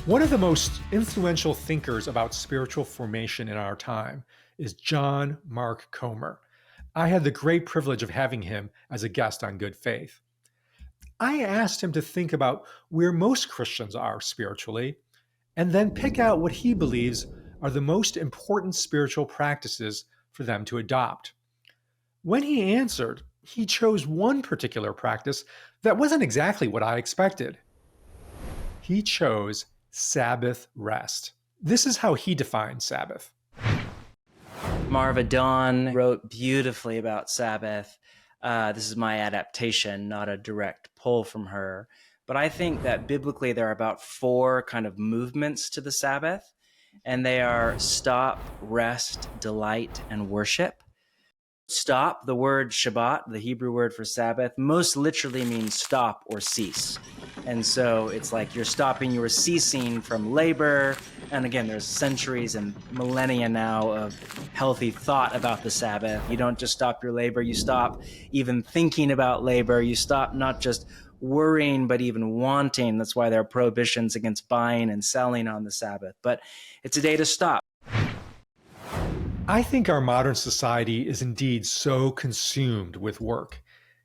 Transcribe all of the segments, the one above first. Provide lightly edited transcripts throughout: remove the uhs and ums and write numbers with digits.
One of the most influential thinkers about spiritual formation in our time is John Mark Comer. I had the great privilege of having him as a guest on Good Faith. I asked him to think about where most Christians are spiritually, and then pick out what he believes are the most important spiritual practices for them to adopt. When he answered, he chose one particular practice that wasn't exactly what I expected. He chose Sabbath rest. This is how he defines Sabbath. Marva Dawn wrote beautifully about Sabbath. This is my adaptation, not a direct pull from her. But I think that biblically there are about 4 kind of movements to the Sabbath, and they are stop, rest, delight, and worship. Stop, the word Shabbat, the Hebrew word for Sabbath, most literally means stop or cease. And so it's like you're stopping, you're ceasing from labor. And again, there's centuries and millennia now of healthy thought about the Sabbath. You don't just stop your labor, you stop even thinking about labor. You stop not just worrying, but even wanting. That's why there are prohibitions against buying and selling on the Sabbath. But it's a day to stop. I think our modern society is indeed so consumed with work.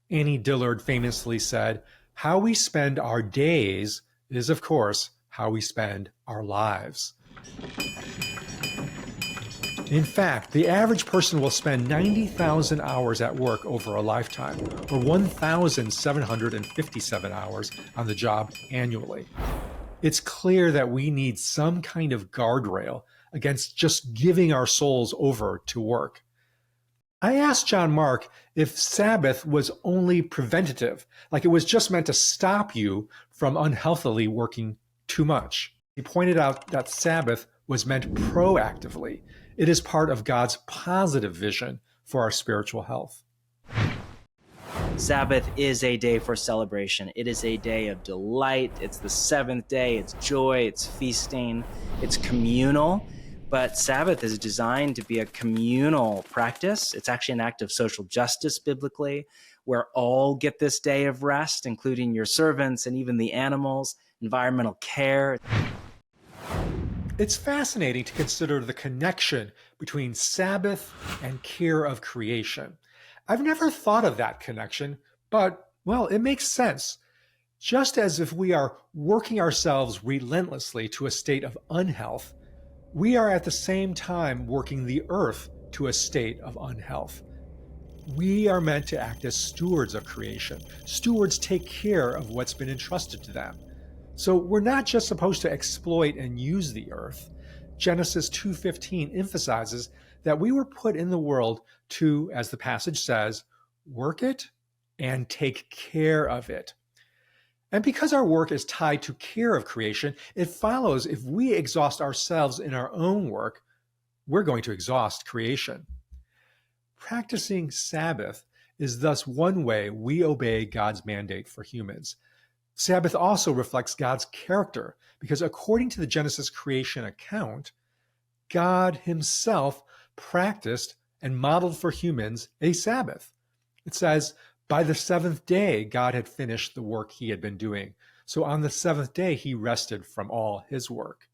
Annie Dillard famously said, "How we spend our days is, of course, how we spend our lives." In fact, the average person will spend 90,000 hours at work over a lifetime, or 1,757 hours on the job annually. It's clear that we need some kind of guardrail against just giving our souls over to work. I asked John Mark if Sabbath was only preventative, like it was just meant to stop you from unhealthily working too much. He pointed out that Sabbath was meant proactively. It is part of God's positive vision for our spiritual health. Sabbath is a day for celebration. It is a day of delight. It's the 7th day. It's joy. It's feasting. It's communal. But Sabbath is designed to be a communal practice. It's actually an act of social justice biblically, where all get this day of rest, including your servants and even the animals, environmental care. It's fascinating to consider the connection between Sabbath and care of creation. I've never thought of that connection, but, well, it makes sense. Just as if we are working ourselves relentlessly to a state of unhealth, we are at the same time working the earth to a state of unhealth. We are meant to act as stewards of creation. Stewards take care of what's been entrusted to them. So we're not just supposed to exploit and use the earth. Genesis 2:15 emphasizes that we were put in the world to, as the passage says, work it and take care of it. And because our work is tied to care of creation, it follows if we exhaust ourselves in our own work, we're going to exhaust creation. Practicing Sabbath is thus one way we obey God's mandate for humans. Sabbath also reflects God's character because according to the Genesis creation account, God himself practiced and modeled for humans a Sabbath. It says, by the 7th day, God had finished the work he had been doing. So on the 7th day, he rested from all his work.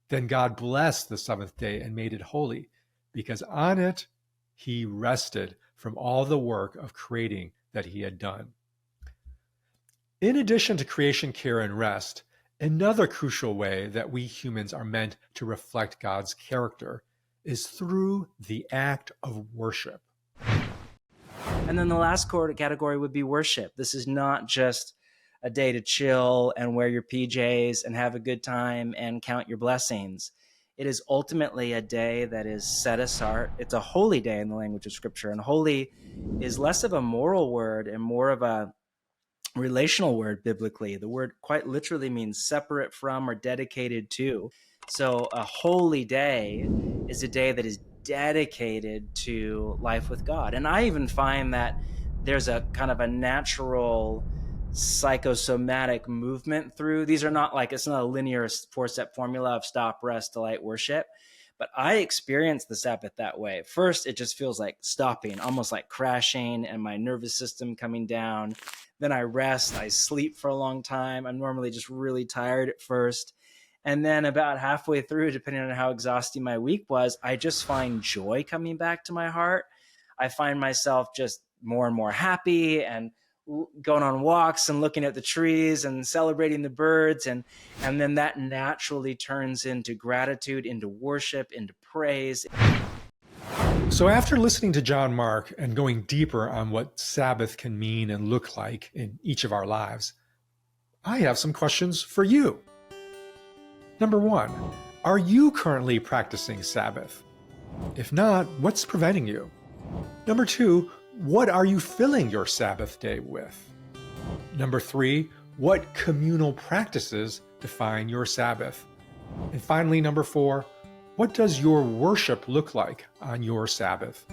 Then God blessed the 7th day and made it holy, because on it, he rested from all the work of creating that he had done. In addition to creation, care, and rest, another crucial way that we humans are meant to reflect God's character is through the act of worship. And then the last category would be worship. This is not just a day to chill and wear your PJs and have a good time and count your blessings. It is ultimately a day that is set apart. It's a holy day in the language of Scripture. And holy is less of a moral word and more of a relational word biblically. The word quite literally means separate from or dedicated to. So a holy day is a day that is dedicated to life with God. And I even find that there's a kind of a natural psychosomatic movement through. These are not like, it's not a linear 4-step formula of stop, rest, delight, worship. But I experience the Sabbath that way. First, it just feels like stopping, almost like crashing and my nervous system coming down. Then I rest, I sleep for a long time. I'm normally just really tired at first. And then about halfway through, depending on how exhausting my week was, I just find joy coming back to my heart. I find myself just more and more happy and going on walks and looking at the trees and celebrating the birds. And then that naturally turns into gratitude, into worship, into praise. So, after listening to John Mark and going deeper on what Sabbath can mean and look like in each of our lives, I have some questions for you. Number one, are you currently practicing Sabbath? If not, what's preventing you? Number two, what are you filling your Sabbath day with? Number three, what communal practices define your Sabbath? And finally, number four, what does your worship look like on your Sabbath?